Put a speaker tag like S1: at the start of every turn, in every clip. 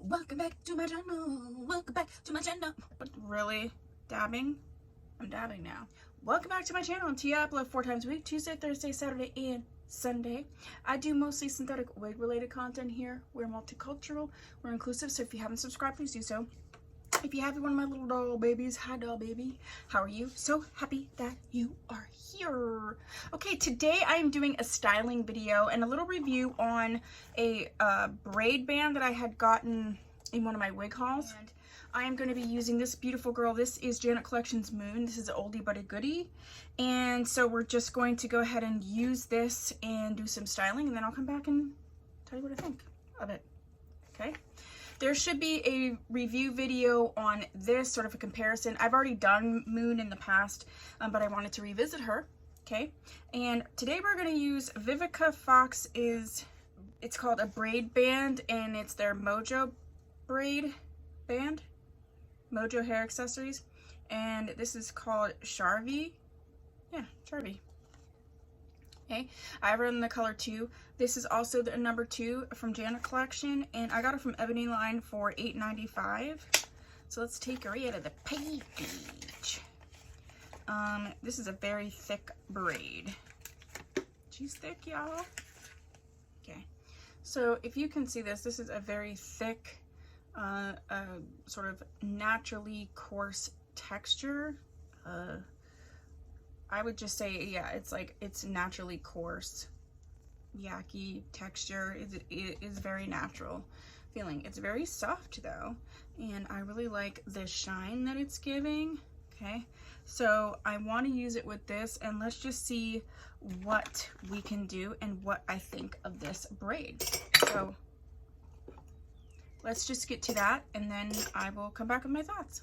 S1: Welcome back to my channel. Welcome back to my channel. But really, dabbing? I'm dabbing now. Welcome back to my channel. I upload 4 times a week, Tuesday, Thursday, Saturday, and Sunday. I do mostly synthetic wig related content here. We're multicultural, we're inclusive, so if you haven't subscribed, please do so. If you have one of my little doll babies, hi doll baby, how are you? So happy that you are here. Okay, today I am doing a styling video and a little review on a braid band that I had gotten in one of my wig hauls. And I am going to be using this beautiful girl. This is Janet Collection's Moon. This is an oldie but a goodie. And so we're just going to go ahead and use this and do some styling, and then I'll come back and tell you what I think of it. Okay. There should be a review video on this, sort of a comparison. I've already done Moon in the past, but I wanted to revisit her, okay? And today we're gonna use Vivica Fox it's called a braid band, and it's their Mojo braid band, Mojo hair accessories. And this is called Charvi, yeah, Charvi. Okay, I have it in the color 2. This is also the number 2 from Janet Collection, and I got it from Ebony Line for $8.95. So let's take her out of the package. This is a very thick braid. She's thick, y'all. Okay, so if you can see this, this is a very thick, sort of naturally coarse texture. I would just say, yeah, it's naturally coarse, yucky texture. It is very natural feeling. It's very soft though, and I really like the shine that it's giving. Okay, so I want to use it with this, and let's just see what we can do and what I think of this braid. So let's just get to that, and then I will come back with my thoughts.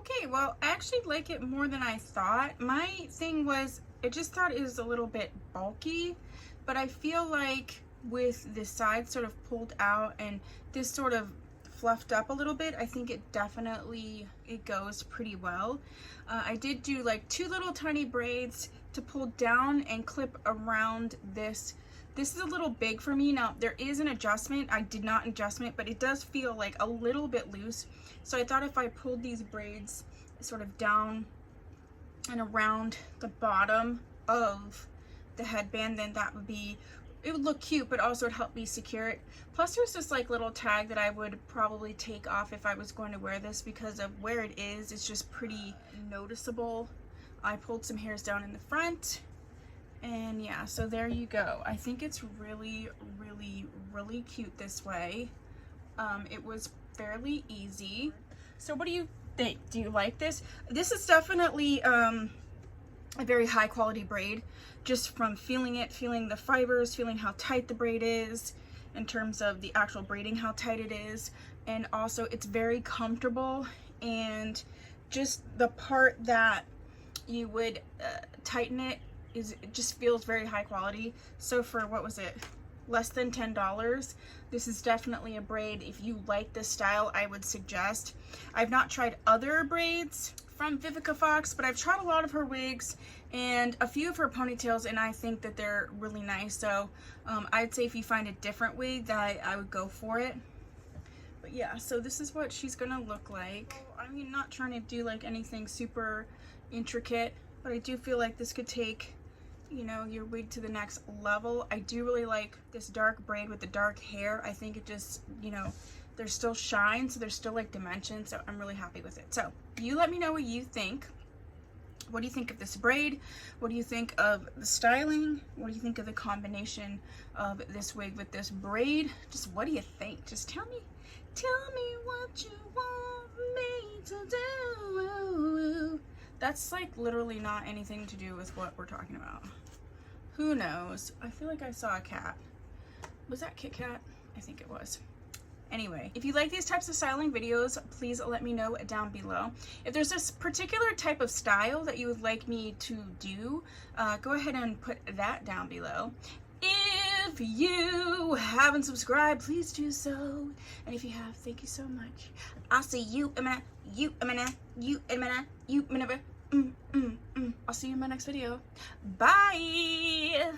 S1: Okay, well, I actually like it more than I thought. My thing was, I just thought it was a little bit bulky, but I feel like with the side sort of pulled out and this sort of fluffed up a little bit, I think it definitely, it goes pretty well. I did do like 2 little tiny braids to pull down and clip around this. This is a little big for me. Now, there is an adjustment. I did not adjust it, but it does feel like a little bit loose. So I thought if I pulled these braids sort of down and around the bottom of the headband, then that would be, it would look cute, but also it'd help me secure it. Plus there's this like little tag that I would probably take off if I was going to wear this, because of where it is. It's just pretty noticeable. I pulled some hairs down in the front, and yeah, so there you go. I think it's really, really, really cute this way. It was fairly easy. So what do you think? Do you like this? This is definitely a very high quality braid, just from feeling it, feeling the fibers, feeling how tight the braid is in terms of the actual braiding, how tight it is. And also it's very comfortable, and just the part that you would tighten it it just feels very high quality. So for, what was it, less than $10, this is definitely a braid. If you like this style, I would suggest. I've not tried other braids from Vivica Fox, but I've tried a lot of her wigs and a few of her ponytails, and I think that they're really nice. So I'd say if you find a different wig, that I would go for it. But yeah, so this is what she's gonna look like. I mean, not trying to do like anything super intricate, but I do feel like this could take, you know, your wig to the next level. I do really like this dark braid with the dark hair. I think it just, you know, there's still shine, so there's still like dimension, so I'm really happy with it. So you let me know what you think. What do you think of this braid? What do you think of the styling? What do you think of the combination of this wig with this braid? Just what do you think? Just tell me what you want me to do. That's like literally not anything to do with what we're talking about. Who knows? I feel like I saw a cat. Was that Kit Kat? I think it was. Anyway, if you like these types of styling videos, please let me know down below. If there's this particular type of style that you would like me to do, go ahead and put that down below. If you haven't subscribed, please do so. And if you have, thank you so much. I'll see you in my, I'll see you in my next video. Bye.